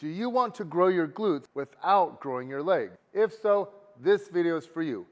Do you want to grow your glutes without growing your leg? If so, this video is for you.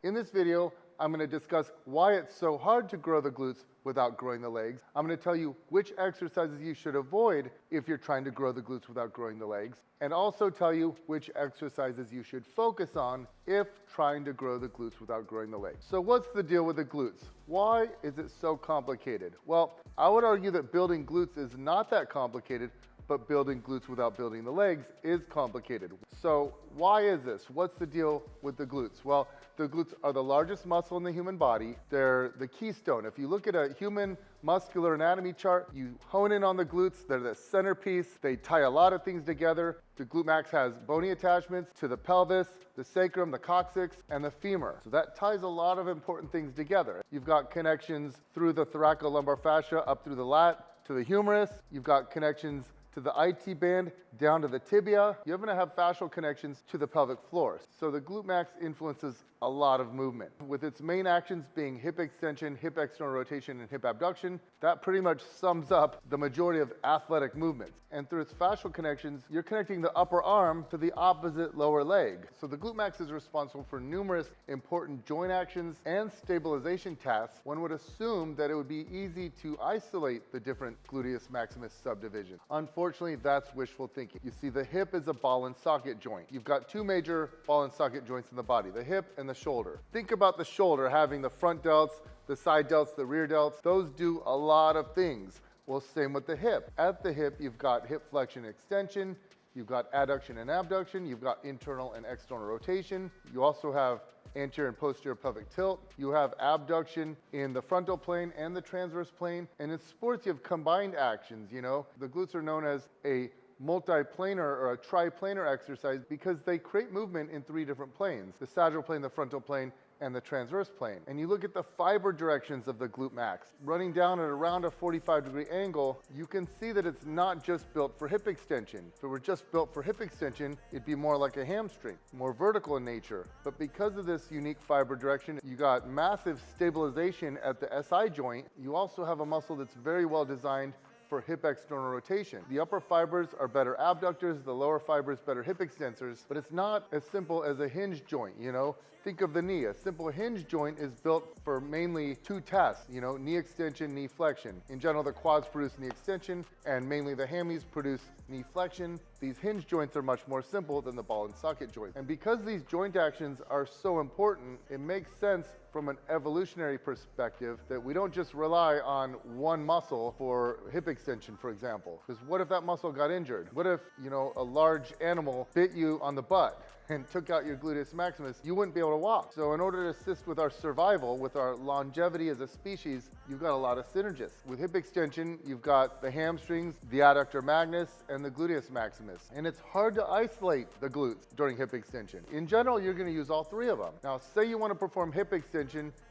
In this video, I'm going to discuss why it's so hard to grow the glutes without growing the legs. I'm going to tell you which exercises you should avoid if you're trying to grow the glutes without growing the legs, and also tell you which exercises you should focus on if trying to grow the glutes without growing the legs. So what's the deal with the glutes? Why is it so complicated? Well, I would argue that building glutes is not that complicated, but building glutes without building the legs is complicated. So why is this? What's the deal with the glutes? Well, the glutes are the largest muscle in the human body. They're the keystone. If you look at a human muscular anatomy chart, you hone in on the glutes. They're the centerpiece. They tie a lot of things together. The glute max has bony attachments to the pelvis, the sacrum, the coccyx, and the femur. So that ties a lot of important things together. You've got connections through the thoracolumbar fascia up through the lat to the humerus. You've got connections to the IT band, down to the tibia. You're going to have fascial connections to the pelvic floor. So the glute max influences a lot of movement. With its main actions being hip extension, hip external rotation, and hip abduction, that pretty much sums up the majority of athletic movements. And through its fascial connections, you're connecting the upper arm to the opposite lower leg. So the glute max is responsible for numerous important joint actions and stabilization tasks. One would assume that it would be easy to isolate the different gluteus maximus subdivisions. Unfortunately, that's wishful thinking. You see, the hip is a ball and socket joint. You've got two major ball and socket joints in the body, the hip and the shoulder. Think about the shoulder having the front delts, the side delts, the rear delts. Those do a lot of things. Well, same with the hip. At the hip, you've got hip flexion extension, you've got adduction and abduction, you've got internal and external rotation. You also have anterior and posterior pelvic tilt. You have abduction in the frontal plane and the transverse plane. And in sports, you have combined actions, you know. The glutes are known as a multiplanar or a triplanar exercise because they create movement in three different planes: the sagittal plane, the frontal plane, and the transverse plane. And you look at the fiber directions of the glute max, running down at around a 45-degree angle, you can see that it's not just built for hip extension. If it were just built for hip extension, it'd be more like a hamstring, more vertical in nature. But because of this unique fiber direction, you got massive stabilization at the SI joint. You also have a muscle that's very well designed for hip external rotation. The upper fibers are better abductors, the lower fibers better hip extensors, but it's not as simple as a hinge joint, you know? Think of the knee. A simple hinge joint is built for mainly two tasks, you know, knee extension, knee flexion. In general, the quads produce knee extension, and mainly the hammies produce knee flexion. These hinge joints are much more simple than the ball and socket joint. And because these joint actions are so important, it makes sense from an evolutionary perspective that we don't just rely on one muscle for hip extension, for example. Because what if that muscle got injured? What if, you know, a large animal bit you on the butt and took out your gluteus maximus? You wouldn't be able to walk. So in order to assist with our survival, with our longevity as a species, you've got a lot of synergists. With hip extension, you've got the hamstrings, the adductor magnus, and the gluteus maximus. And it's hard to isolate the glutes during hip extension. In general, you're going to use all three of them. Now, say you want to perform hip extension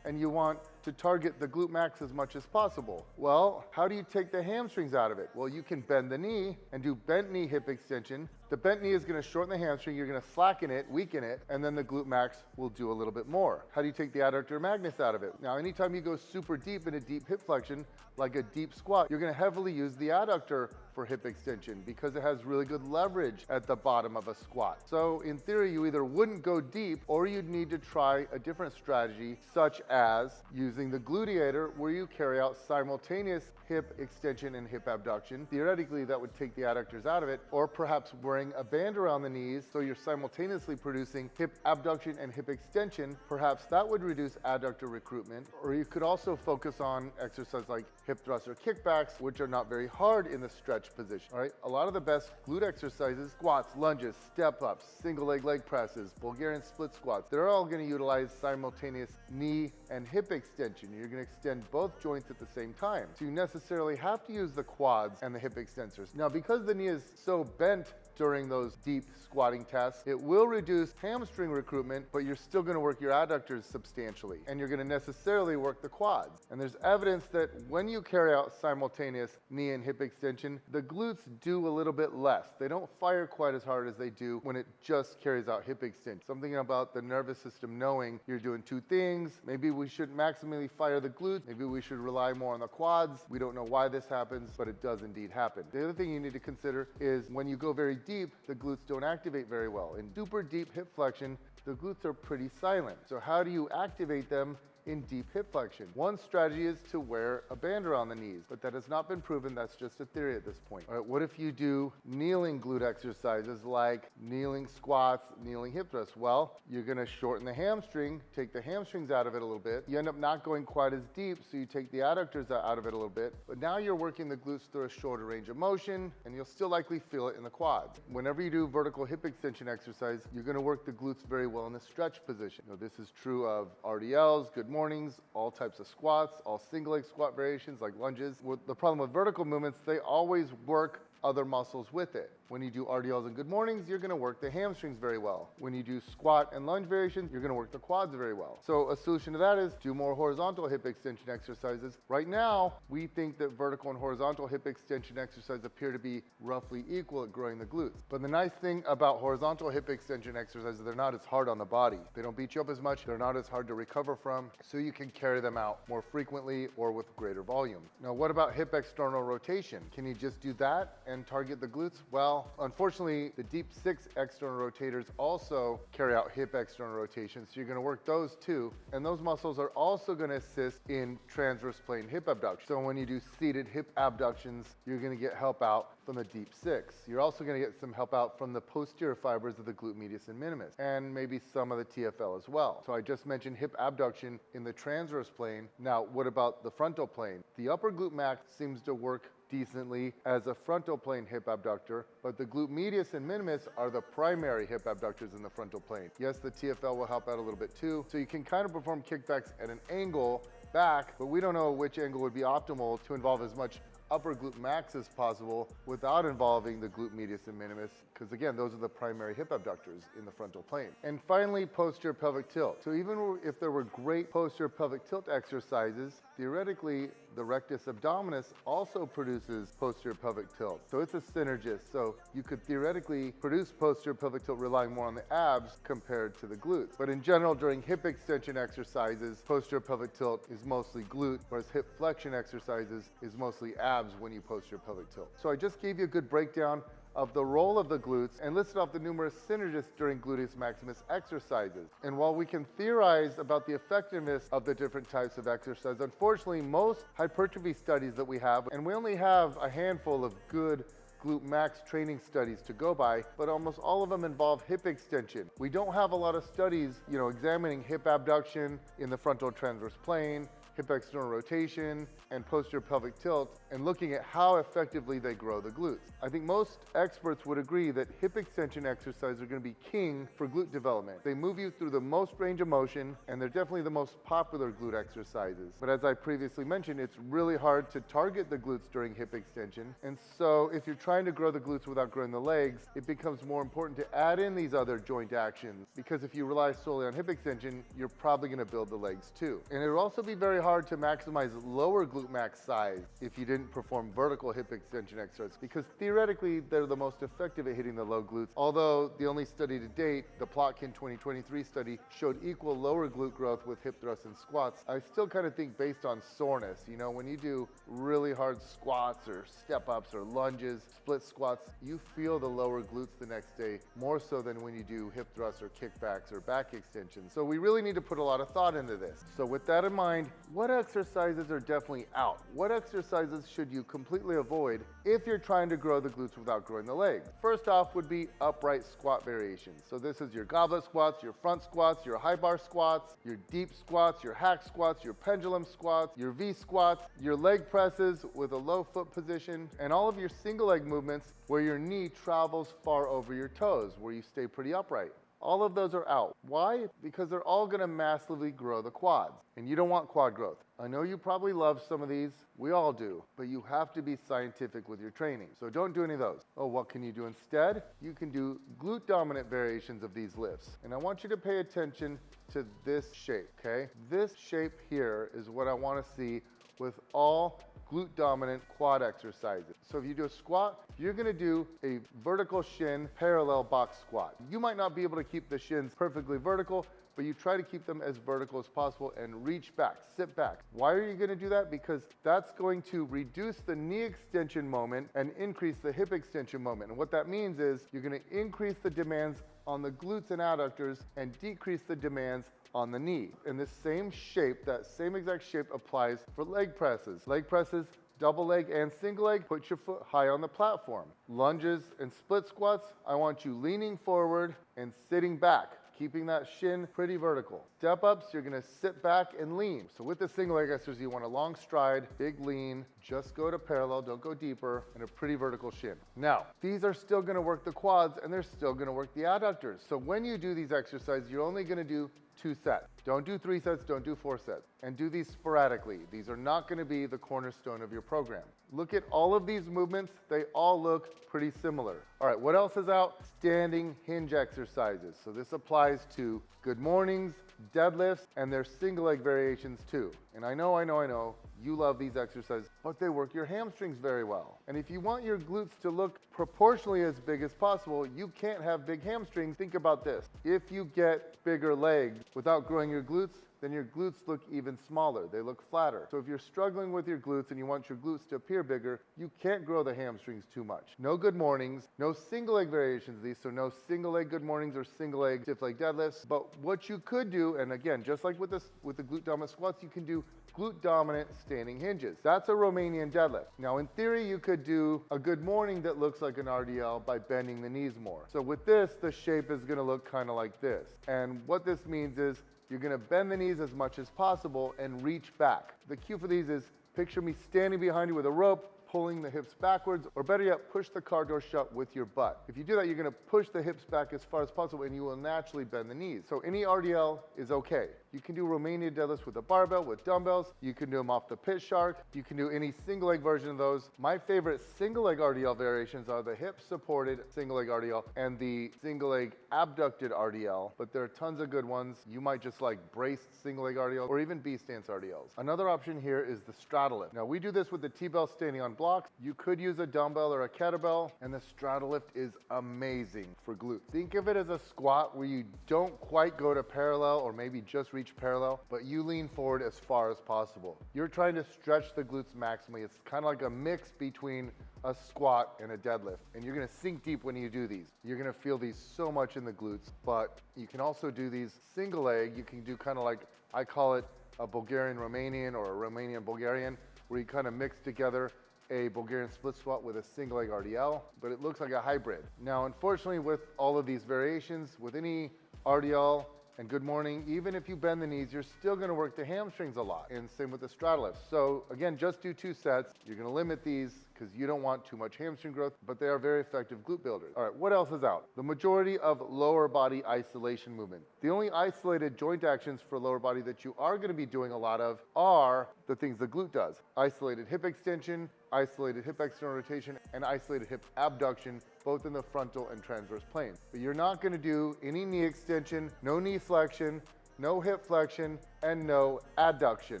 and you want to target the glute max as much as possible. Well, how do you take the hamstrings out of it? Well, you can bend the knee and do bent knee hip extension. The bent knee is going to shorten the hamstring, you're going to slacken it, weaken it, and then the glute max will do a little bit more. How do you take the adductor magnus out of it? Now, anytime you go super deep in a deep hip flexion, like a deep squat, you're going to heavily use the adductor for hip extension because it has really good leverage at the bottom of a squat. So in theory, you either wouldn't go deep or you'd need to try a different strategy, such as using the gluteator, where you carry out simultaneous hip extension and hip abduction. Theoretically, that would take the adductors out of it, or perhaps wearing a band around the knees so you're simultaneously producing hip abduction and hip extension. Perhaps that would reduce adductor recruitment. Or you could also focus on exercises like hip thrusts or kickbacks, which are not very hard in the stretch position. All right, a lot of the best glute exercises, squats, lunges, step ups, single leg presses, Bulgarian split squats, they're all going to utilize simultaneous knee and hip extension. You're going to extend both joints at the same time. So you necessarily have to use the quads and the hip extensors. Now, because the knee is so bent during those deep squatting tests. It will reduce hamstring recruitment, but you're still going to work your adductors substantially, and you're going to necessarily work the quads. And there's evidence that when you carry out simultaneous knee and hip extension, the glutes do a little bit less. They don't fire quite as hard as they do when it just carries out hip extension. Something about the nervous system knowing you're doing two things. Maybe we shouldn't maximally fire the glutes. Maybe we should rely more on the quads. We don't know why this happens, but it does indeed happen. The other thing you need to consider is when you go very deep, the glutes don't activate very well. In super deep hip flexion, the glutes are pretty silent. So how do you activate them in deep hip flexion? One strategy is to wear a band around the knees, but that has not been proven. That's just a theory at this point. All right, what if you do kneeling glute exercises like kneeling squats, kneeling hip thrusts? Well, you're gonna shorten the hamstring, take the hamstrings out of it a little bit. You end up not going quite as deep, so you take the adductors out of it a little bit, but now you're working the glutes through a shorter range of motion, and you'll still likely feel it in the quads. Whenever you do vertical hip extension exercise, you're gonna work the glutes very well in the stretch position. Now, this is true of RDLs, good mornings, all types of squats, all single leg squat variations like lunges. The problem with vertical movements, they always work other muscles with it. When you do RDLs and good mornings, you're gonna work the hamstrings very well. When you do squat and lunge variations, you're gonna work the quads very well. So a solution to that is do more horizontal hip extension exercises. Right now, we think that vertical and horizontal hip extension exercises appear to be roughly equal at growing the glutes. But the nice thing about horizontal hip extension exercises, they're not as hard on the body. They don't beat you up as much. They're not as hard to recover from, so you can carry them out more frequently or with greater volume. Now, what about hip external rotation? Can you just do that and target the glutes? Well, unfortunately, the deep 6 external rotators also carry out hip external rotation, so you're going to work those too, and those muscles are also going to assist in transverse plane hip abduction. So when you do seated hip abductions, you're going to get help out from the deep 6. You're also going to get some help out from the posterior fibers of the glute medius and minimus, and maybe some of the TFL as well. So I just mentioned hip abduction in the transverse plane. Now, what about the frontal plane? The upper glute max seems to work decently as a frontal plane hip abductor, but the glute medius and minimus are the primary hip abductors in the frontal plane. Yes, the TFL will help out a little bit too. So you can kind of perform kickbacks at an angle back, but we don't know which angle would be optimal to involve as much upper glute max as possible without involving the glute medius and minimus, because again, those are the primary hip abductors in the frontal plane. And finally, posterior pelvic tilt. So even if there were great posterior pelvic tilt exercises, theoretically, the rectus abdominis also produces posterior pelvic tilt. So it's a synergist. So you could theoretically produce posterior pelvic tilt relying more on the abs compared to the glutes. But in general, during hip extension exercises, posterior pelvic tilt is mostly glute, whereas hip flexion exercises is mostly abs when you posterior pelvic tilt. So I just gave you a good breakdown of the role of the glutes and listed off the numerous synergists during gluteus maximus exercises. And while we can theorize about the effectiveness of the different types of exercise, unfortunately, most hypertrophy studies that we have, and we only have a handful of good glute max training studies to go by, but almost all of them involve hip extension. We don't have a lot of studies, examining hip abduction in the frontal transverse plane, hip external rotation, and posterior pelvic tilt, and looking at how effectively they grow the glutes. I think most experts would agree that hip extension exercises are going to be king for glute development. They move you through the most range of motion, and they're definitely the most popular glute exercises. But as I previously mentioned, it's really hard to target the glutes during hip extension, and so if you're trying to grow the glutes without growing the legs, it becomes more important to add in these other joint actions, because if you rely solely on hip extension, you're probably going to build the legs too. And it'll also be very hard to maximize lower glute max size if you didn't perform vertical hip extension exercises, because theoretically they're the most effective at hitting the low glutes. Although the only study to date, the Plotkin 2023 study, showed equal lower glute growth with hip thrusts and squats, I still kind of think based on soreness. When you do really hard squats or step ups or lunges, split squats, you feel the lower glutes the next day more so than when you do hip thrusts or kickbacks or back extensions. So we really need to put a lot of thought into this. So with that in mind, what exercises are definitely out? What exercises should you completely avoid if you're trying to grow the glutes without growing the legs? First off would be upright squat variations. So this is your goblet squats, your front squats, your high bar squats, your deep squats, your hack squats, your pendulum squats, your V squats, your leg presses with a low foot position, and all of your single leg movements where your knee travels far over your toes, where you stay pretty upright. All of those are out. Why? Because they're all gonna massively grow the quads, and you don't want quad growth. I know you probably love some of these, we all do, but you have to be scientific with your training. So don't do any of those. Oh, what can you do instead? You can do glute dominant variations of these lifts. And I want you to pay attention to this shape, okay? This shape here is what I wanna see with all glute dominant quad exercises. So if you do a squat, you're gonna do a vertical shin parallel box squat. You might not be able to keep the shins perfectly vertical, but you try to keep them as vertical as possible and reach back, sit back. Why are you gonna do that? Because that's going to reduce the knee extension moment and increase the hip extension moment. And what that means is you're gonna increase the demands on the glutes and adductors and decrease the demands on the knee. And this same shape, that same exact shape applies for leg presses. Leg presses, double leg and single leg, put your foot high on the platform. Lunges and split squats, I want you leaning forward and sitting back, keeping that shin pretty vertical. Step ups, you're gonna sit back and lean. So with the single leg exercise, you want a long stride, big lean, just go to parallel, don't go deeper, and a pretty vertical shin. Now, these are still gonna work the quads and they're still gonna work the adductors. So when you do these exercises, you're only gonna do 2 sets. Don't do 3 sets, don't do 4 sets. And do these sporadically. These are not gonna be the cornerstone of your program. Look at all of these movements, they all look pretty similar. All right, what else is out? Standing hinge exercises. So this applies to good mornings, deadlifts, and their single leg variations too. And I know, you love these exercises, but they work your hamstrings very well. And if you want your glutes to look proportionally as big as possible, you can't have big hamstrings. Think about this. If you get bigger legs without growing your glutes, then your glutes look even smaller. They look flatter. So if you're struggling with your glutes and you want your glutes to appear bigger, you can't grow the hamstrings too much. No good mornings, no single leg variations of these, so no single leg good mornings or single leg stiff leg deadlifts. But what you could do, and again, just like with the glute dominant squats, you can do glute dominant standing hinges. That's a Romanian deadlift. Now in theory, you could do a good morning that looks like an RDL by bending the knees more. So with this, the shape is gonna look kind of like this. And what this means is you're gonna bend the knees as much as possible and reach back. The cue for these is picture me standing behind you with a rope, pulling the hips backwards, or better yet, push the car door shut with your butt. If you do that, you're gonna push the hips back as far as possible and you will naturally bend the knees. So any RDL is okay. You can do Romanian deadlifts with a barbell, with dumbbells. You can do them off the pit shark. You can do any single leg version of those. My favorite single leg RDL variations are the hip supported single leg RDL and the single leg abducted RDL, but there are tons of good ones. You might just like braced single leg RDL or even B-stance RDLs. Another option here is the straddle lift. Now we do this with the T-bell standing on blocks. You could use a dumbbell or a kettlebell, and the straddle lift is amazing for glutes. Think of it as a squat where you don't quite go to parallel or maybe just reach parallel, but you lean forward as far as possible. You're trying to stretch the glutes maximally. It's kind of like a mix between a squat and a deadlift, and you're gonna sink deep when you do these. You're gonna feel these so much in the glutes, but you can also do these single leg. You can do kind of like, I call it a Bulgarian Romanian or a Romanian Bulgarian, where you kind of mix together a Bulgarian split squat with a single leg RDL, but it looks like a hybrid. Now, unfortunately, with all of these variations, with any RDL and good morning, even if you bend the knees, you're still gonna work the hamstrings a lot, and same with the straddle lift. So again, just do 2 sets. You're gonna limit these because you don't want too much hamstring growth, but they are very effective glute builders. All right, what else is out? The majority of lower body isolation movement. The only isolated joint actions for lower body that you are gonna be doing a lot of are the things the glute does. Isolated hip extension, isolated hip external rotation, and isolated hip abduction, both in the frontal and transverse planes. But you're not gonna do any knee extension, no knee flexion, no hip flexion, and no adduction,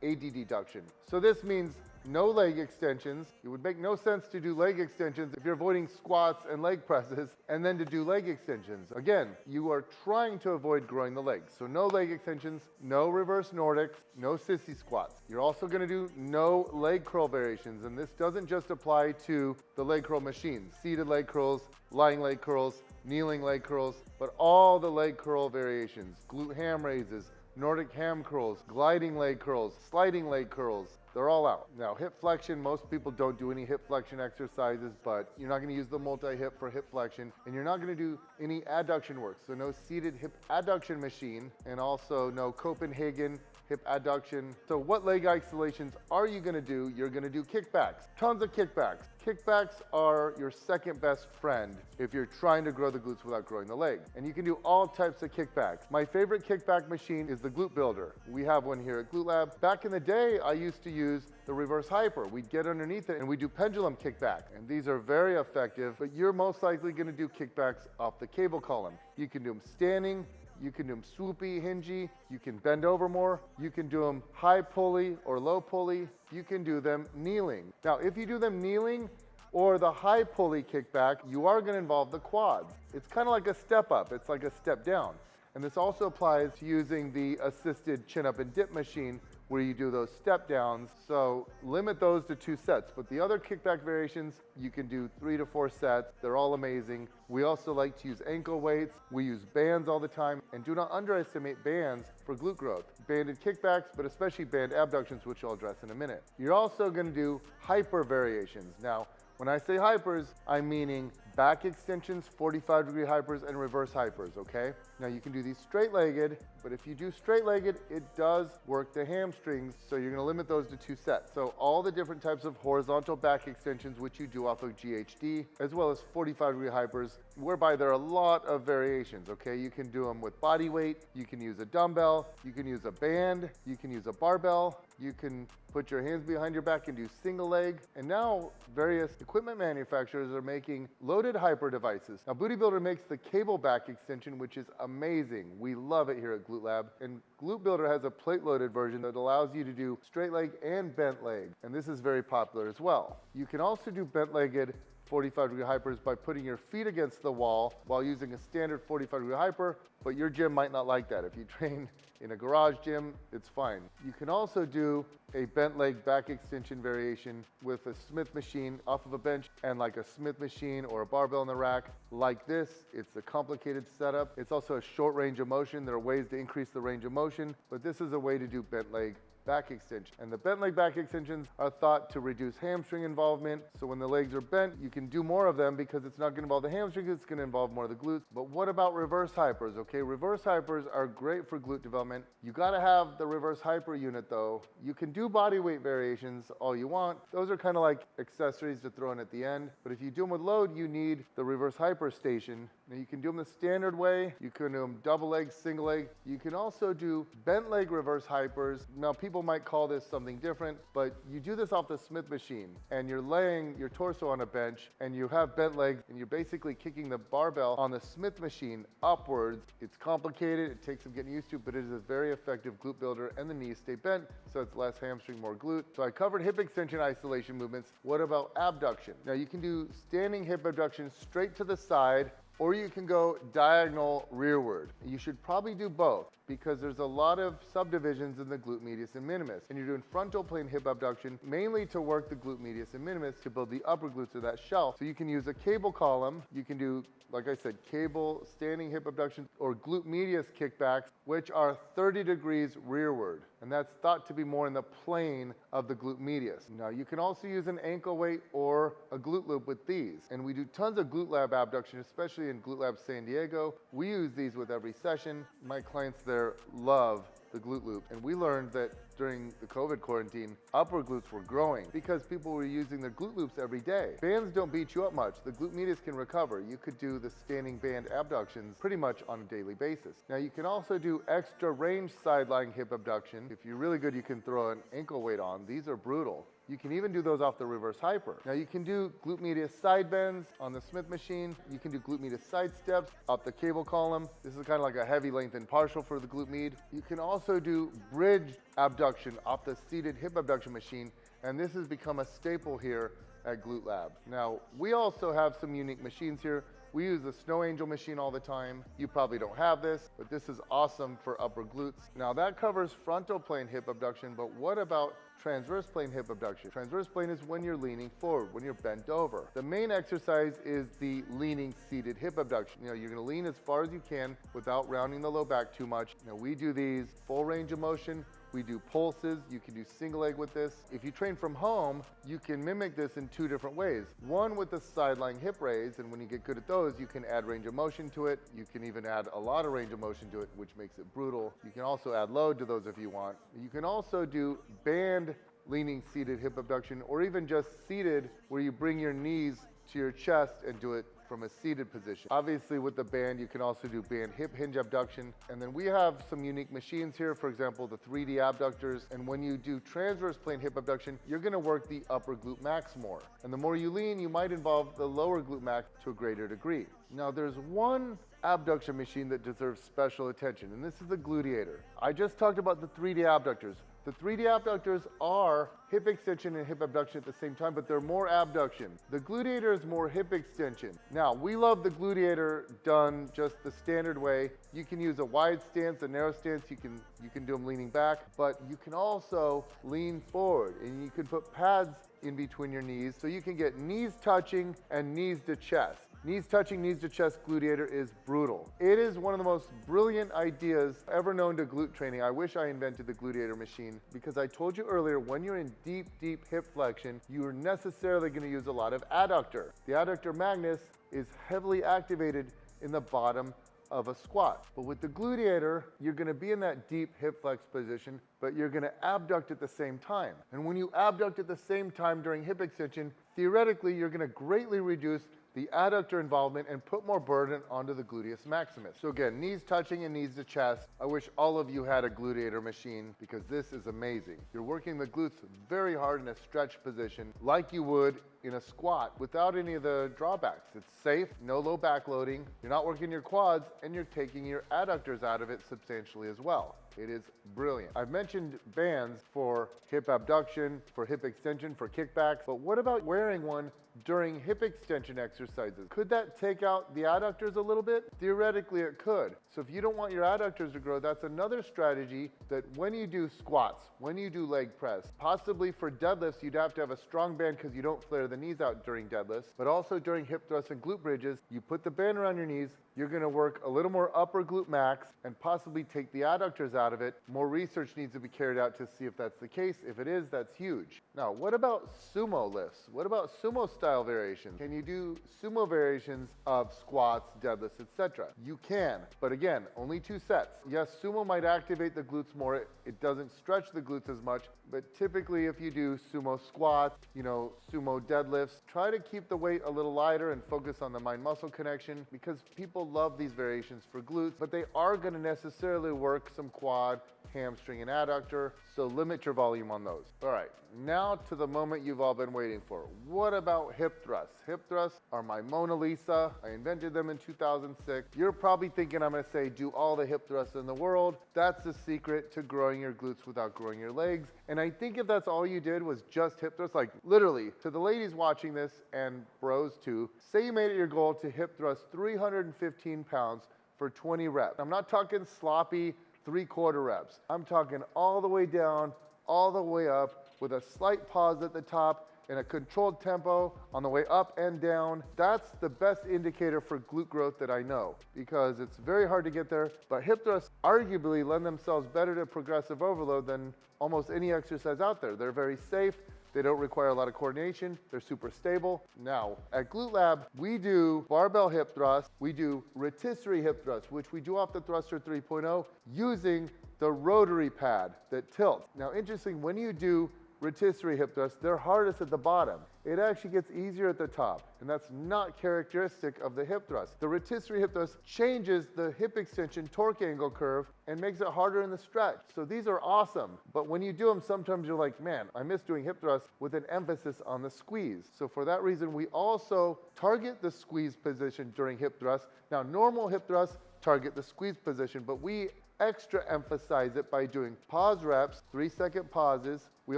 AD-deduction. So this means no leg extensions. It would make no sense to do leg extensions if you're avoiding squats and leg presses and then to do leg extensions. Again, you are trying to avoid growing the legs. So no leg extensions, no reverse Nordics, no sissy squats. You're also gonna do no leg curl variations. And this doesn't just apply to the leg curl machines, seated leg curls, lying leg curls, kneeling leg curls, but all the leg curl variations, glute ham raises, Nordic ham curls, gliding leg curls, sliding leg curls, they're all out. Now, hip flexion, most people don't do any hip flexion exercises, but you're not gonna use the multi-hip for hip flexion, and you're not gonna do any adduction work. So no seated hip adduction machine, and also no Copenhagen hip adduction. So what leg isolations are you gonna do? You're gonna do kickbacks, tons of kickbacks. Kickbacks are your second best friend if you're trying to grow the glutes without growing the leg. And you can do all types of kickbacks. My favorite kickback machine is the Glute Builder. We have one here at Glute Lab. Back in the day, I used to use the reverse hyper. We'd get underneath it and we do pendulum kickback. And these are very effective, but you're most likely gonna do kickbacks off the cable column. You can do them standing, you can do them swoopy, hingey, you can bend over more, you can do them high pulley or low pulley, you can do them kneeling. Now, if you do them kneeling or the high pulley kickback, you are gonna involve the quads. It's kind of like a step up, it's like a step down. And this also applies to using the assisted chin up and dip machine where you do those step downs. So limit those to 2 sets, but the other kickback variations, you can do 3 to 4 sets. They're all amazing. We also like to use ankle weights. We use bands all the time, and do not underestimate bands for glute growth. Banded kickbacks, but especially band abductions, which I'll address in a minute. You're also gonna do hyper variations. Now, when I say hypers, I'm meaning back extensions, 45-degree hypers, and reverse hypers, okay? Now you can do these straight-legged, but if you do straight-legged, it does work the hamstrings, so you're gonna limit those to 2 sets. So all the different types of horizontal back extensions, which you do off of GHD, as well as 45-degree hypers, whereby there are a lot of variations, okay? You can do them with body weight, you can use a dumbbell, you can use a band, you can use a barbell, you can put your hands behind your back and do single leg. And now various equipment manufacturers are making loaded hyper devices. Now Booty Builder makes the cable back extension, which is amazing. We love it here at Glute Lab. And Glute Builder has a plate loaded version that allows you to do straight leg and bent leg. And this is very popular as well. You can also do bent legged 45-degree hypers by putting your feet against the wall while using a standard 45-degree hyper, but your gym might not like that. If you train in a garage gym, it's fine. You can also do a bent leg back extension variation with a Smith machine off of a bench and like a Smith machine or a barbell in the rack like this. It's a complicated setup. It's also a short range of motion. There are ways to increase the range of motion, but this is a way to do bent leg back extension. And the bent leg back extensions are thought to reduce hamstring involvement. So when the legs are bent, you can do more of them because it's not gonna involve the hamstrings, it's gonna involve more of the glutes. But what about reverse hypers, okay? Reverse hypers are great for glute development. You gotta have the reverse hyper unit though. You can do body weight variations all you want. Those are kind of like accessories to throw in at the end. But if you do them with load, you need the reverse hyper station. Now you can do them the standard way. You can do them double leg, single leg. You can also do bent leg reverse hypers. Now people might call this something different, but you do this off the Smith machine and you're laying your torso on a bench and you have bent legs and you're basically kicking the barbell on the Smith machine upwards. It's complicated, it takes some getting used to, but it is a very effective glute builder and the knees stay bent, so it's less hamstring, more glute. So I covered hip extension isolation movements. What about abduction? Now you can do standing hip abduction straight to the side, or you can go diagonal rearward. You should probably do both because there's a lot of subdivisions in the glute medius and minimus. And you're doing frontal plane hip abduction mainly to work the glute medius and minimus to build the upper glutes of that shelf. So you can use a cable column. You can do, like I said, cable standing hip abduction or glute medius kickbacks, which are 30 degrees rearward. And that's thought to be more in the plane of the glute medius. Now you can also use an ankle weight or a glute loop with these. And we do tons of Glute Lab abduction, especially in Glute Lab San Diego. We use these with every session. My clients there love the glute loop. And we learned that during the COVID quarantine, upper glutes were growing because people were using their glute loops every day. Bands don't beat you up much. The glute medius can recover. You could do the standing band abductions pretty much on a daily basis. Now you can also do extra range side-lying hip abduction. If you're really good, you can throw an ankle weight on. These are brutal. You can even do those off the reverse hyper. Now you can do glute medius side bends on the Smith machine. You can do glute medius side steps off the cable column. This is kind of like a heavy lengthened partial for the glute med. You can also do bridge abduction off the seated hip abduction machine. And this has become a staple here at Glute Lab. Now, we also have some unique machines here. We use the Snow Angel machine all the time. You probably don't have this, but this is awesome for upper glutes. Now that covers frontal plane hip abduction, but what about transverse plane hip abduction? Transverse plane is when you're leaning forward, when you're bent over. The main exercise is the leaning seated hip abduction. You know, you're gonna lean as far as you can without rounding the low back too much. Now we do these full range of motion We do pulses. You can do single leg with this. If you train from home, you can mimic this in two different ways. One with the sideline hip raise, and when you get good at those, you can add range of motion to it. You can even add a lot of range of motion to it, which makes it brutal. You can also add load to those if you want. You can also do band leaning seated hip abduction, or even just seated where you bring your knees to your chest and do it from a seated position. Obviously with the band, you can also do band hip hinge abduction. And then we have some unique machines here, for example, the 3D abductors. And when you do transverse plane hip abduction, you're gonna work the upper glute max more. And the more you lean, you might involve the lower glute max to a greater degree. Now there's one abduction machine that deserves special attention, and this is the gluteator. I just talked about the 3D abductors. The 3D abductors are hip extension and hip abduction at the same time, but they're more abduction. The gluteator is more hip extension. Now, we love the gluteator done just the standard way. You can use a wide stance, a narrow stance. You can do them leaning back, but you can also lean forward, and you can put pads in between your knees, so you can get knees touching and knees to chest. Knees touching, knees to chest gluteator is brutal. It is one of the most brilliant ideas ever known to glute training. I wish I invented the gluteator machine, because I told you earlier, when you're in deep, deep hip flexion, you are necessarily going to use a lot of adductor. The adductor magnus is heavily activated in the bottom of a squat. But with the gluteator, you're going to be in that deep hip flex position, but you're going to abduct at the same time. And when you abduct at the same time during hip extension, theoretically, you're going to greatly reduce the adductor involvement and put more burden onto the gluteus maximus. So again, knees touching and knees to chest. I wish all of you had a gluteator machine, because this is amazing. You're working the glutes very hard in a stretch position like you would in a squat without any of the drawbacks. It's safe, no low back loading. You're not working your quads, and you're taking your adductors out of it substantially as well. It is brilliant. I've mentioned bands for hip abduction, for hip extension, for kickbacks, but what about wearing one during hip extension exercises? Could that take out the adductors a little bit? Theoretically, it could. So if you don't want your adductors to grow, that's another strategy, that when you do squats, when you do leg press, possibly for deadlifts, you'd have to have a strong band because you don't flare the knees out during deadlifts, but also during hip thrusts and glute bridges, you put the band around your knees, you're going to work a little more upper glute max and possibly take the adductors out of it. More research needs to be carried out to see if that's the case. If it is, that's huge. Now, what about sumo lifts? What about sumo style variations? Can you do sumo variations of squats, deadlifts, etc.? You can, but again, only 2 sets. Yes, sumo might activate the glutes more. It doesn't stretch the glutes as much, but typically if you do sumo squats, sumo deadlifts, try to keep the weight a little lighter and focus on the mind-muscle connection, because people love these variations for glutes, but they are going to necessarily work some quad, hamstring, and adductor, so limit your volume on those. All right, now to the moment you've all been waiting for. What about hip thrusts? Hip thrusts are my Mona Lisa. I invented them in 2006. You're probably thinking I'm going to say do all the hip thrusts in the world. That's the secret to growing your glutes without growing your legs. And I think if that's all you did was just hip thrusts, like literally, to the ladies watching this and bros too, say you made it your goal to hip thrust 315 pounds for 20 reps. I'm not talking sloppy 3/4 reps. I'm talking all the way down, all the way up, with a slight pause at the top and a controlled tempo on the way up and down. That's the best indicator for glute growth that I know, because it's very hard to get there, but hip thrusts arguably lend themselves better to progressive overload than almost any exercise out there. They're very safe. They don't require a lot of coordination. They're super stable. Now, at Glute Lab, we do barbell hip thrust. We do rotisserie hip thrust, which we do off the Thruster 3.0 using the rotary pad that tilts. Now, interesting, when you do rotisserie hip thrusts, they're hardest at the bottom. It actually gets easier at the top, and that's not characteristic of the hip thrust. The rotisserie hip thrust changes the hip extension torque angle curve and makes it harder in the stretch. So these are awesome, but when you do them, sometimes you're like, man, I miss doing hip thrusts, with an emphasis on the squeeze. So for that reason, we also target the squeeze position during hip thrusts. Now, normal hip thrusts target the squeeze position, but we extra emphasize it by doing pause reps, 3-second pauses. We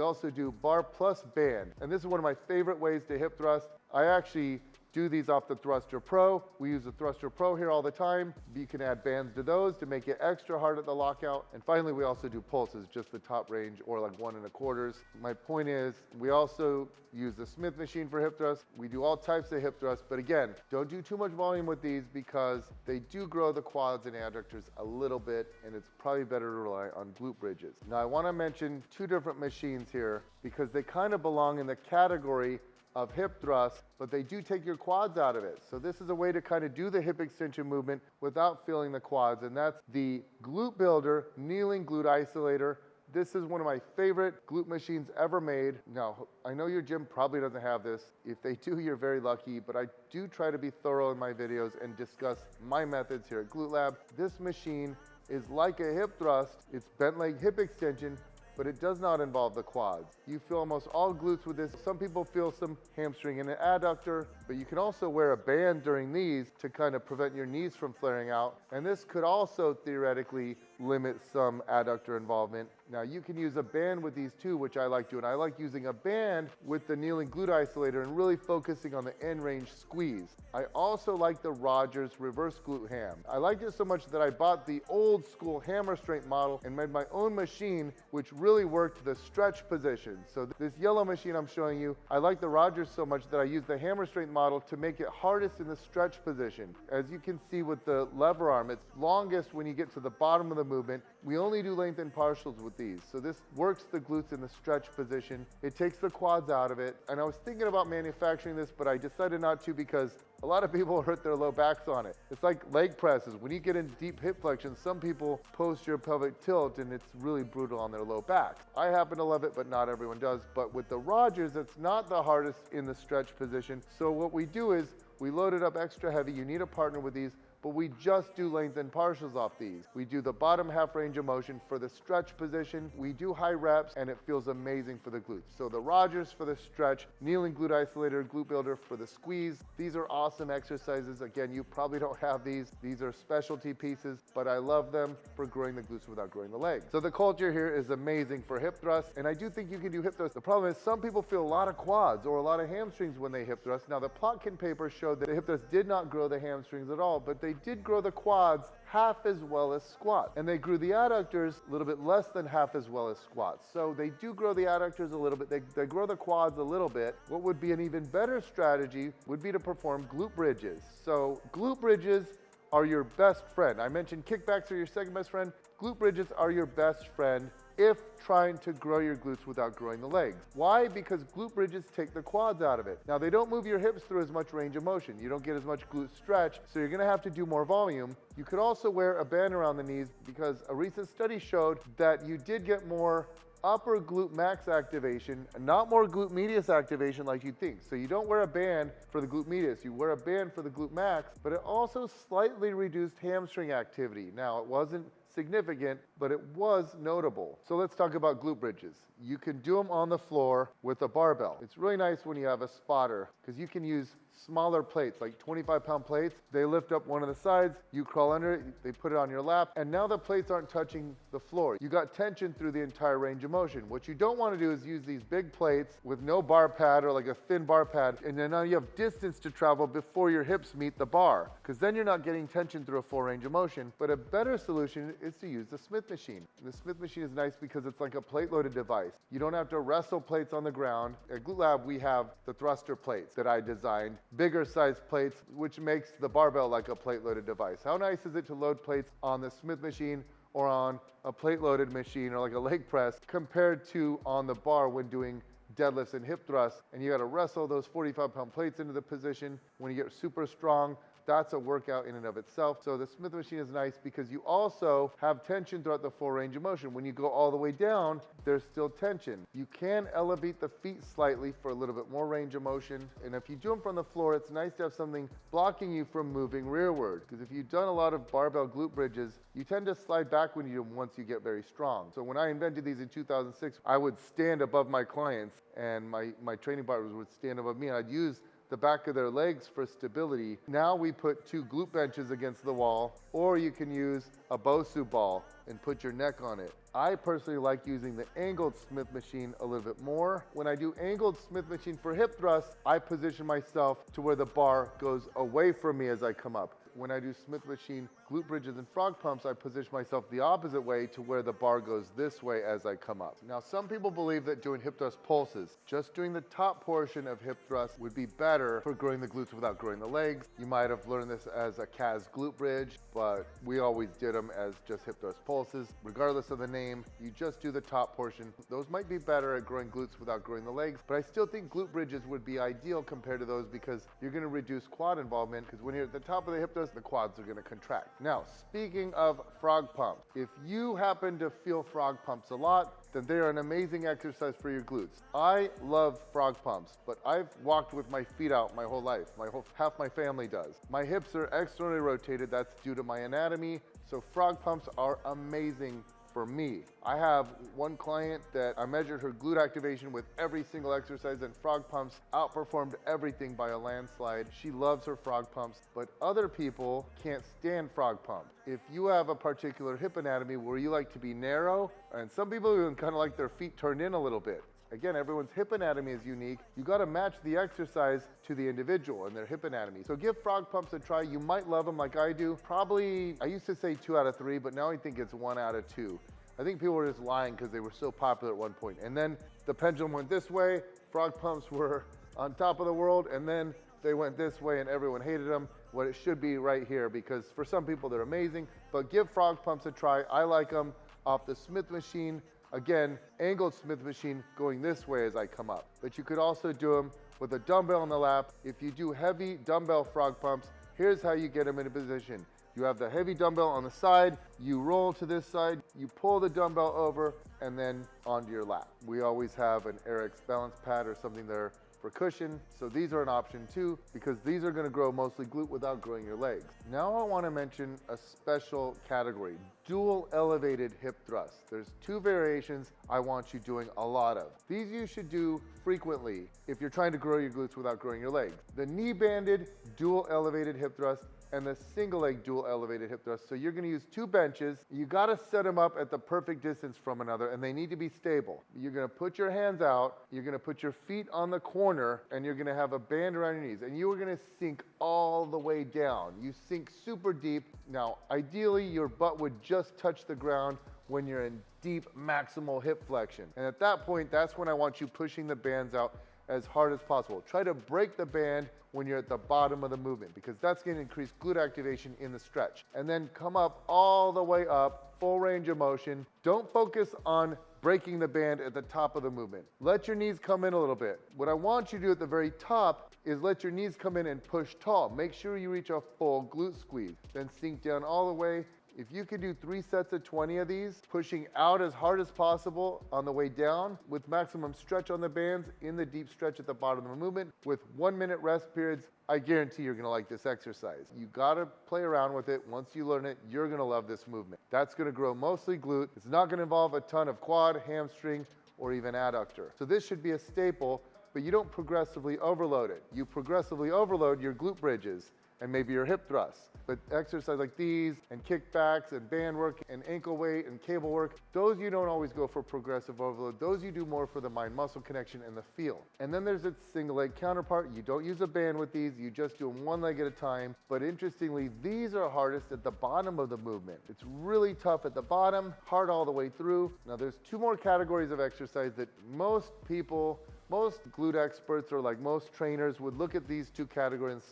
also do bar plus band. And this is one of my favorite ways to hip thrust. I actually do these off the Thruster Pro. We use the Thruster Pro here all the time. You can add bands to those to make it extra hard at the lockout. And finally, we also do pulses, just the top range or like 1 1/4. My point is, we also use the Smith machine for hip thrusts. We do all types of hip thrusts, but again, don't do too much volume with these because they do grow the quads and adductors a little bit, and it's probably better to rely on glute bridges. Now, I want to mention 2 different machines here because they kind of belong in the category of hip thrust, but they do take your quads out of it. So this is a way to kind of do the hip extension movement without feeling the quads, and that's the Glute Builder Kneeling Glute Isolator. This is one of my favorite glute machines ever made. Now, I know your gym probably doesn't have this. If they do, you're very lucky, but I do try to be thorough in my videos and discuss my methods here at Glute Lab. This machine is like a hip thrust. It's bent leg hip extension, but it does not involve the quads. You feel almost all glutes with this. Some people feel some hamstring and an adductor, but you can also wear a band during these to kind of prevent your knees from flaring out. And this could also theoretically limit some adductor involvement. Now you can use a band with these too, which I like doing. I like using a band with the kneeling glute isolator and really focusing on the end range squeeze. I also like the Rogers reverse glute ham. I liked it so much that I bought the old school hammer strength model and made my own machine, which really worked the stretch position. So this yellow machine I'm showing you, I like the Rogers so much that I used the hammer strength model to make it hardest in the stretch position. As you can see with the lever arm, it's longest when you get to the bottom of the movement. We only do length and partials with these. So this works the glutes in the stretch position. It takes the quads out of it. And I was thinking about manufacturing this, but I decided not to because a lot of people hurt their low backs on it. It's like leg presses. When you get into deep hip flexion, some people posterior pelvic tilt and it's really brutal on their low back. I happen to love it, but not everyone does. But with the Rogers, it's not the hardest in the stretch position. So what we do is we load it up extra heavy. You need a partner with these, but we just do length and partials off these. We do the bottom half range of motion for the stretch position. We do high reps and it feels amazing for the glutes. So the Rogers for the stretch, kneeling glute isolator, glute builder for the squeeze. These are awesome exercises. Again, you probably don't have these. These are specialty pieces, but I love them for growing the glutes without growing the legs. So the culture here is amazing for hip thrusts, and I do think you can do hip thrusts. The problem is some people feel a lot of quads or a lot of hamstrings when they hip thrust. Now the Plotkin paper showed that the hip thrust did not grow the hamstrings at all, but they did grow the quads half as well as squats. And they grew the adductors a little bit less than half as well as squats. So they do grow the adductors a little bit. They grow the quads a little bit. What would be an even better strategy would be to perform glute bridges. So glute bridges are your best friend. I mentioned kickbacks are your second best friend. Glute bridges are your best friend if trying to grow your glutes without growing the legs. Why? Because glute bridges take the quads out of it. Now they don't move your hips through as much range of motion. You don't get as much glute stretch, so you're gonna have to do more volume. You could also wear a band around the knees because a recent study showed that you did get more upper glute max activation and not more glute medius activation like you'd think. So you don't wear a band for the glute medius, you wear a band for the glute max, but it also slightly reduced hamstring activity. Now it wasn't significant, but it was notable. So let's talk about glute bridges. You can do them on the floor with a barbell. It's really nice when you have a spotter because you can use smaller plates, like 25-pound plates. They lift up one of the sides, you crawl under it, they put it on your lap, and now the plates aren't touching the floor. You got tension through the entire range of motion. What you don't want to do is use these big plates with no bar pad or like a thin bar pad, and then now you have distance to travel before your hips meet the bar, because then you're not getting tension through a full range of motion. But a better solution is to use the Smith machine. And the Smith machine is nice because it's like a plate-loaded device. You don't have to wrestle plates on the ground. At Glute Lab, we have the thruster plates that I designed, bigger size plates, which makes the barbell like a plate-loaded device. How nice is it to load plates on the Smith machine or on a plate-loaded machine or like a leg press compared to on the bar when doing deadlifts and hip thrusts, and you got to wrestle those 45-pound plates into the position. When you get super strong, that's a workout in and of itself. So the Smith machine is nice because you also have tension throughout the full range of motion. When you go all the way down, there's still tension. You can elevate the feet slightly for a little bit more range of motion. And if you do them from the floor, it's nice to have something blocking you from moving rearward. Because if you've done a lot of barbell glute bridges, you tend to slide back when you do them once you get very strong. So when I invented these in 2006, I would stand above my clients and my training partners would stand above me, and I'd use the back of their legs for stability. Now we put 2 glute benches against the wall, or you can use a Bosu ball and put your neck on it. I personally like using the angled Smith machine a little bit more. When I do angled Smith machine for hip thrusts, I position myself to where the bar goes away from me as I come up. When I do Smith machine glute bridges and frog pumps, I position myself the opposite way to where the bar goes this way as I come up. Now, some people believe that doing hip thrust pulses, just doing the top portion of hip thrust, would be better for growing the glutes without growing the legs. You might have learned this as a CAS glute bridge, but we always did them as just hip thrust pulses. Regardless of the name, you just do the top portion. Those might be better at growing glutes without growing the legs, but I still think glute bridges would be ideal compared to those because you're going to reduce quad involvement, because when you're at the top of the hip thrust, the quads are going to contract. Now, speaking of frog pumps, if you happen to feel frog pumps a lot, then they are an amazing exercise for your glutes. I love frog pumps, but I've walked with my feet out my whole life. Half my family does. My hips are externally rotated. That's due to my anatomy. So frog pumps are amazing for me. I have one client that I measured her glute activation with every single exercise, and frog pumps outperformed everything by a landslide. She loves her frog pumps, but other people can't stand frog pumps. If you have a particular hip anatomy where you like to be narrow, and some people even kind of like their feet turned in a little bit. Again, everyone's hip anatomy is unique. You got to match the exercise to the individual and their hip anatomy. So give frog pumps a try. You might love them like I do. Probably, I used to say 2 out of 3, but now I think it's 1 out of 2. I think people were just lying because they were so popular at one point. And then the pendulum went this way. Frog pumps were on top of the world, and then they went this way and everyone hated them. What it should be right here, because for some people they're amazing, but give frog pumps a try. I like them off the Smith machine. Again, angled Smith machine going this way as I come up. But you could also do them with a dumbbell in the lap. If you do heavy dumbbell frog pumps, here's how you get them in a position. You have the heavy dumbbell on the side, you roll to this side, you pull the dumbbell over, and then onto your lap. We always have an Eric's balance pad or something there for cushion, so these are an option too, because these are going to grow mostly glute without growing your legs. Now I want to mention a special category, dual elevated hip thrusts. There's 2 variations I want you doing a lot of. These you should do frequently if you're trying to grow your glutes without growing your legs. The knee banded dual elevated hip thrust and the single leg dual elevated hip thrust. So you're going to use 2 benches. You got to set them up at the perfect distance from another, and they need to be stable. You're going to put your hands out, you're going to put your feet on the corner, and you're going to have a band around your knees, and you are going to sink all the way down. You sink super deep. Now, ideally, your butt would just touch the ground when you're in deep maximal hip flexion. And at that point, that's when I want you pushing the bands out as hard as possible. Try to break the band when you're at the bottom of the movement, because that's going to increase glute activation in the stretch. And then come up all the way up, full range of motion. Don't focus on breaking the band at the top of the movement. Let your knees come in a little bit. What I want you to do at the very top is let your knees come in and push tall. Make sure you reach a full glute squeeze. Then sink down all the way. If you could do 3 sets of 20 of these, pushing out as hard as possible on the way down with maximum stretch on the bands in the deep stretch at the bottom of the movement with 1-minute rest periods, I guarantee you're gonna like this exercise. You gotta play around with it. Once you learn it, you're gonna love this movement. That's gonna grow mostly glute. It's not gonna involve a ton of quad, hamstring, or even adductor. So this should be a staple, but you don't progressively overload it. You progressively overload your glute bridges and maybe your hip thrusts. But exercise like these and kickbacks and band work and ankle weight and cable work, those you don't always go for progressive overload. Those you do more for the mind-muscle connection and the feel. And then there's its single leg counterpart. You don't use a band with these, you just do them 1 leg at a time. But interestingly, these are hardest at the bottom of the movement. It's really tough at the bottom, hard all the way through. Now there's 2 more categories of exercise that most glute experts or like most trainers would look at these 2 categories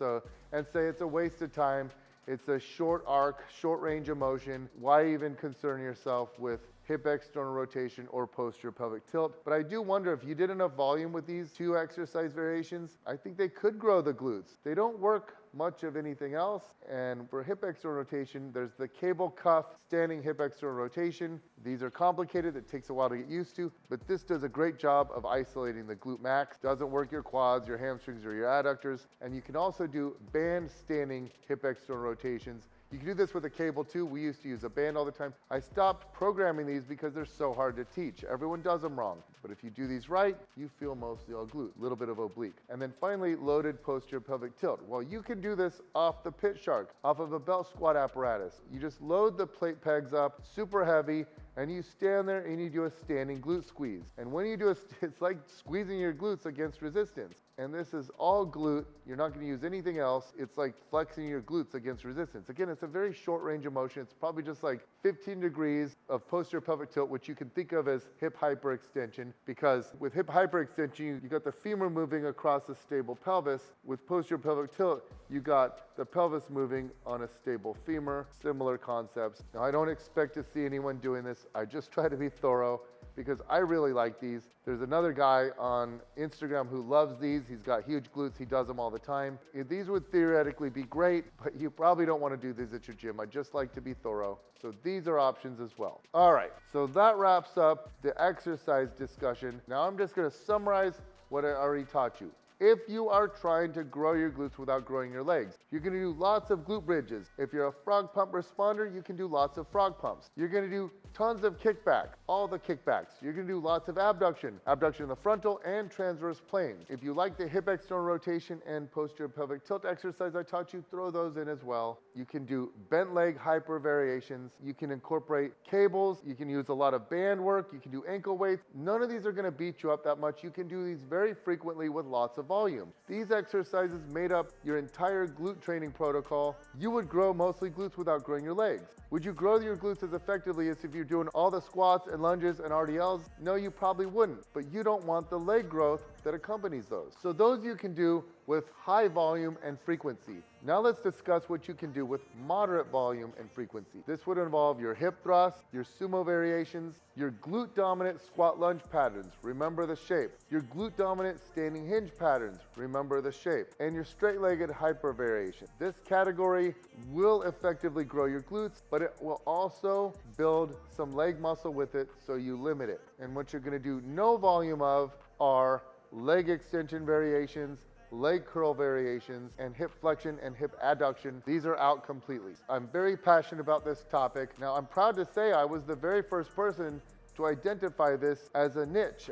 and say it's a waste of time. It's a short arc, short range of motion. Why even concern yourself with hip external rotation or posterior pelvic tilt? But I do wonder if you did enough volume with these 2 exercise variations, I think they could grow the glutes. They don't work much of anything else. And for hip external rotation, there's the cable cuff standing hip external rotation. These are complicated. It takes a while to get used to, but this does a great job of isolating the glute max. Doesn't work your quads, your hamstrings, or your adductors. And you can also do band standing hip external rotations You can do this with a cable too. We used to use a band all the time. I stopped programming these because they're so hard to teach. Everyone does them wrong. But if you do these right, you feel mostly all glute, a little bit of oblique. And then finally, loaded posterior pelvic tilt. Well, you can do this off the pit shark, off of a belt squat apparatus. You just load the plate pegs up, super heavy, and you stand there and you do a standing glute squeeze. And when you do it's like squeezing your glutes against resistance. And this is all glute. You're not going to use anything else. It's like flexing your glutes against resistance. Again, it's a very short range of motion. It's probably just like 15 degrees of posterior pelvic tilt, which you can think of as hip hyperextension, because with hip hyperextension, you got the femur moving across a stable pelvis. With posterior pelvic tilt, you got the pelvis moving on a stable femur. Similar concepts. Now, I don't expect to see anyone doing this. I just try to be thorough, because I really like these. There's another guy on Instagram who loves these. He's got huge glutes. He does them all the time. These would theoretically be great, but you probably don't want to do these at your gym. I just like to be thorough. So these are options as well. All right, so that wraps up the exercise discussion. Now I'm just going to summarize what I already taught you. If you are trying to grow your glutes without growing your legs, you're going to do lots of glute bridges. If you're a frog pump responder, you can do lots of frog pumps. You're going to do tons of kickback, all the kickbacks. You're going to do lots of abduction in the frontal and transverse planes. If you like the hip external rotation and posterior pelvic tilt exercise I taught you, throw those in as well. You can do bent leg hyper variations. You can incorporate cables. You can use a lot of band work. You can do ankle weights. None of these are going to beat you up that much. You can do these very frequently with lots of volume. These exercises made up your entire glute training protocol. You would grow mostly glutes without growing your legs. Would you grow your glutes as effectively as if you're doing all the squats and lunges and RDLs? No, you probably wouldn't, but you don't want the leg growth that accompanies those. So those you can do with high volume and frequency. Now let's discuss what you can do with moderate volume and frequency. This would involve your hip thrusts, your sumo variations, your glute dominant squat lunge patterns, remember the shape, your glute dominant standing hinge patterns, remember the shape, and your straight legged hyper variation. This category will effectively grow your glutes, but it will also build some leg muscle with it, so you limit it. And what you're going to do no volume of are leg extension variations, leg curl variations, and hip flexion and hip adduction. These are out completely. I'm very passionate about this topic. Now, I'm proud to say I was the very first person to identify this as a niche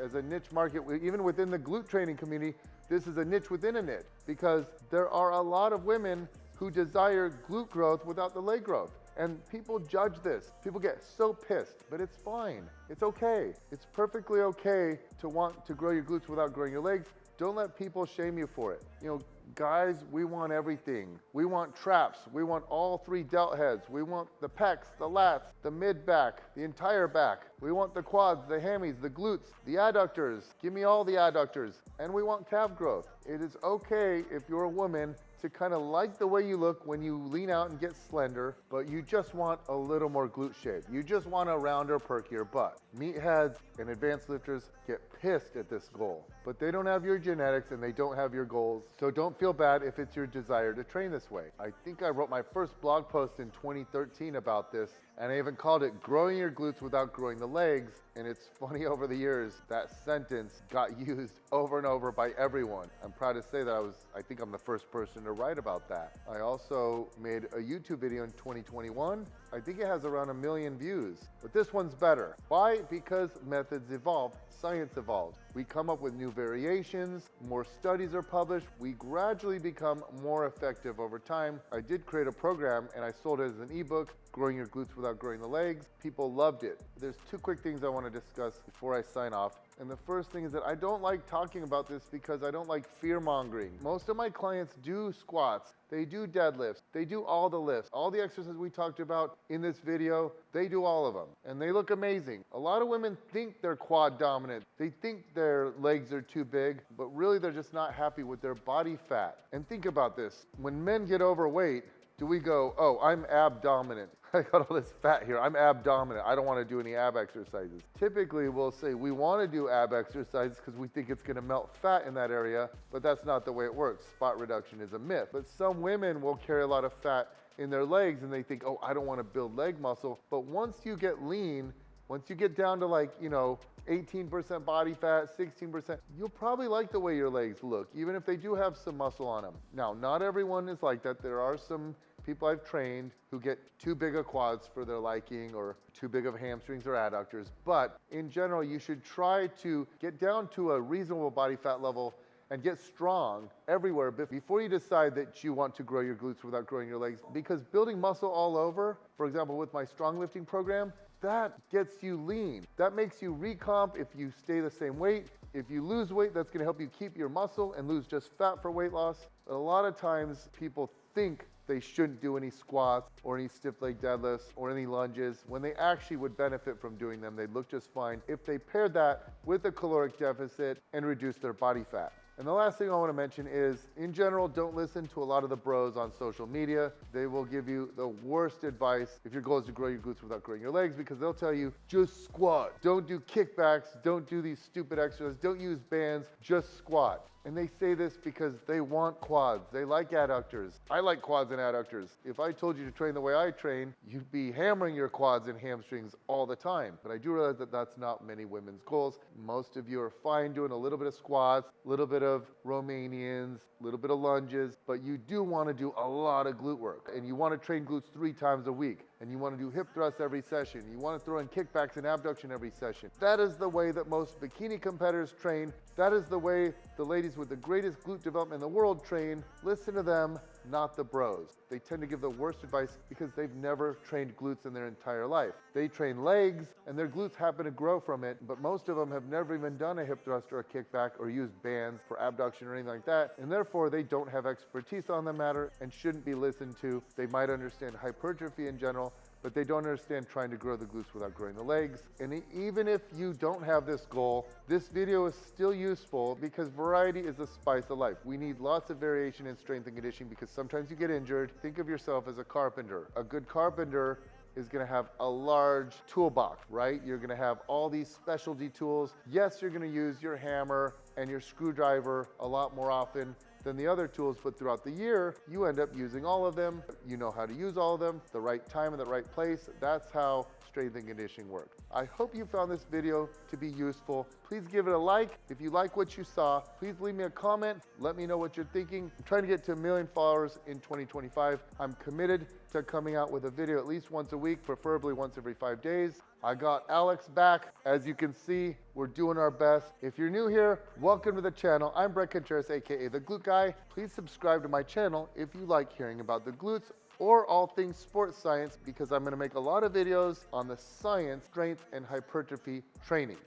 market. Even within the glute training community, this is a niche within a niche, because there are a lot of women who desire glute growth without the leg growth. And people judge this. People get so pissed, but it's fine. It's okay. It's perfectly okay to want to grow your glutes without growing your legs. Don't let people shame you for it. You know, guys, we want everything. We want traps. We want all three delt heads. We want the pecs, the lats, the mid back, the entire back. We want the quads, the hammies, the glutes, the adductors. Give me all the adductors. And we want calf growth. It is okay if you're a woman to kind of like the way you look when you lean out and get slender, but you just want a little more glute shape. You just want a rounder, perkier butt. Meatheads and advanced lifters get pissed at this goal, but they don't have your genetics and they don't have your goals, so don't feel bad if it's your desire to train this way. I think I wrote my first blog post in 2013 about this, and I even called it Growing Your Glutes Without Growing the Legs. And it's funny, over the years, that sentence got used over and over by everyone. I'm proud to say that I think I'm the first person to write about that. I also made a YouTube video in 2021. I think it has around 1 million views, but this one's better. Why? Because methods evolve, science evolves. We come up with new variations, more studies are published, we gradually become more effective over time. I did create a program and I sold it as an ebook, Growing Your Glutes Without Growing the Legs. People loved it. There's 2 quick things I want to discuss before I sign off. And the first thing is that I don't like talking about this because I don't like fear-mongering. Most of my clients do squats, they do deadlifts, they do all the lifts. All the exercises we talked about in this video, they do all of them. And they look amazing. A lot of women think they're quad dominant. They think their legs are too big, but really they're just not happy with their body fat. And think about this. When men get overweight, do we go, oh, I'm ab dominant. I got all this fat here. I'm ab dominant. I don't want to do any ab exercises. Typically, we'll say we want to do ab exercises because we think it's going to melt fat in that area, but that's not the way it works. Spot reduction is a myth. But some women will carry a lot of fat in their legs and they think, oh, I don't want to build leg muscle. But once you get lean, once you get down to 18% body fat, 16%, you'll probably like the way your legs look, even if they do have some muscle on them. Now, not everyone is like that. There are some people I've trained who get too big of quads for their liking or too big of hamstrings or adductors. But in general, you should try to get down to a reasonable body fat level and get strong everywhere before you decide that you want to grow your glutes without growing your legs. Because building muscle all over, for example, with my strong lifting program, that gets you lean. That makes you recomp if you stay the same weight. If you lose weight, that's gonna help you keep your muscle and lose just fat for weight loss. A lot of times people think they shouldn't do any squats or any stiff leg deadlifts or any lunges when they actually would benefit from doing them. They'd look just fine if they paired that with a caloric deficit and reduce their body fat. And the last thing I want to mention is, in general, don't listen to a lot of the bros on social media. They will give you the worst advice if your goal is to grow your glutes without growing your legs, because they'll tell you, just squat. Don't do kickbacks. Don't do these stupid exercises. Don't use bands. Just squat. And they say this because they want quads. They like adductors. I like quads and adductors. If I told you to train the way I train, you'd be hammering your quads and hamstrings all the time. But I do realize that that's not many women's goals. Most of you are fine doing a little bit of squats, a little bit of Romanians, a little bit of lunges, but you do want to do a lot of glute work. And you want to train glutes 3 times a week. And you want to do hip thrusts every session. You want to throw in kickbacks and abduction every session. That is the way that most bikini competitors train. That is the way the ladies with the greatest glute development in the world train. Listen to them, not the bros. They tend to give the worst advice because they've never trained glutes in their entire life. They train legs and their glutes happen to grow from it, but most of them have never even done a hip thrust or a kickback or used bands for abduction or anything like that, and therefore they don't have expertise on the matter and shouldn't be listened to. They might understand hypertrophy in general, but they don't understand trying to grow the glutes without growing the legs. And even if you don't have this goal, this video is still useful because variety is the spice of life. We need lots of variation in strength and conditioning because sometimes you get injured. Think of yourself as a carpenter. A good carpenter is gonna have a large toolbox, right? You're gonna have all these specialty tools. Yes, you're gonna use your hammer and your screwdriver a lot more often than the other tools, but throughout the year, you end up using all of them. You know how to use all of them, the right time and the right place. That's how strength and conditioning work. I hope you found this video to be useful. Please give it a like. If you like what you saw, please leave me a comment. Let me know what you're thinking. I'm trying to get to 1 million followers in 2025. I'm committed to coming out with a video at least once a week, preferably once every 5 days. I got Alex back. As you can see, we're doing our best. If you're new here, welcome to the channel. I'm Bret Contreras, aka The Glute Guy. Please subscribe to my channel if you like hearing about the glutes or all things sports science, because I'm gonna make a lot of videos on the science, strength, and hypertrophy training.